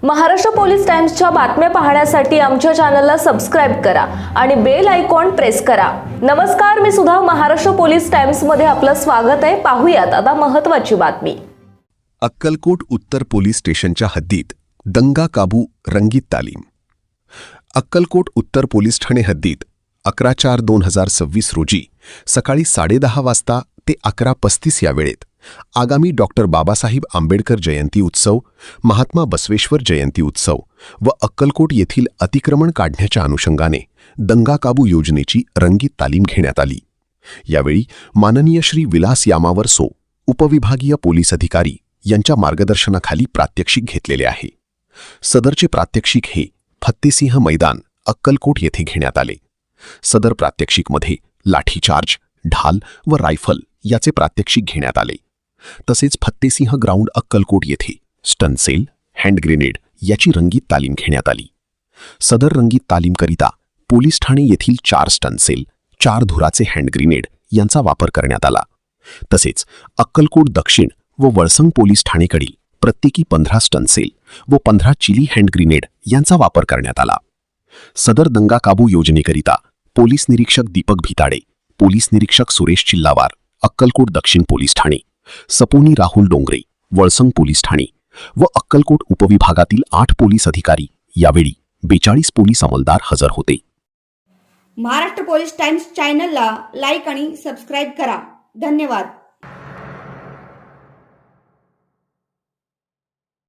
Maharashtra police टाइम्सच्या बातम्या पाहण्यासाठी आमच्या चॅनलला सबस्क्राइब करा आणि बेल आयकॉन प्रेस करा। नमस्कार, मी सुधा, महाराष्ट्र पोलीस टाइम्स मध्ये आपलं स्वागत आहे। पाहूयात आता महत्त्वाची बातमी। अक्कलकोट उत्तर पोलीस स्टेशनच्या हद्दीत दंगा काबू रंगीत तालीम। अक्कलकोट उत्तर पोलीस ठाणे हद्दीत 11/4/2026 रोजी सकाळी 10:30 वाजता ते 11:35 या वेळेत आगामी डॉक्टर बाबासाहेब आंबेडकर जयंती उत्सव, महात्मा बसवेश्वर जयंती उत्सव व अक्कलकोट येथील अतिक्रमण काढण्याच्या अनुषंगाने दंगा काबू योजनेची रंगीत तालीम घेण्यात आली। यावेळी माननीय श्री विलास यामावर सो, उपविभागीय पोलीस अधिकारी यांच्या मार्गदर्शनाखाली प्रात्यक्षिक घेतलेले आहे। सदरचे प्रात्यक्षिक हे फत्तेसिंह मैदान अक्कलकोट येथे घेण्यात आले। सदर प्रात्यक्षिकमध्ये लाठीचार्ज, ढाल व रायफल याचे प्रात्यक्षिक घेण्यात आले। तसेच फत्तेसिंह ग्राउंड अक्कलकोट येथे स्टनसेल, हँड ग्रेनेड याची रंगीत तालीम घेण्यात आली। सदर रंगीत तालीमकरिता पोलीस ठाणे येथील 4 स्टनसेल, 4 धुराचे हँड ग्रेनेड यांचा वापर करण्यात आला। तसेच अक्कलकोट दक्षिण व वळसंग पोलीस ठाणेकडील प्रत्येकी 15 स्टनसेल व 15 चिली हँड ग्रेनेड यांचा वापर करण्यात आला। सदर दंगा काबू योजनेकरिता पोलीस निरीक्षक दीपक भिताडे, पोलीस निरीक्षक सुरेश चिल्लावार, अक्कलकोट दक्षिण पोलीस ठाणे, सपोनी राहुल डोंगरे, वळसंग पोलीस ठाणे व अक्कलकोट उपविभागातील 8 पोलीस अधिकारी, यावेळी 42 पोलीस अंमलदार हजर होते। महाराष्ट्र पोलीस टाइम्स चॅनलला लाईक आणि सबस्क्राइब करा। धन्यवाद।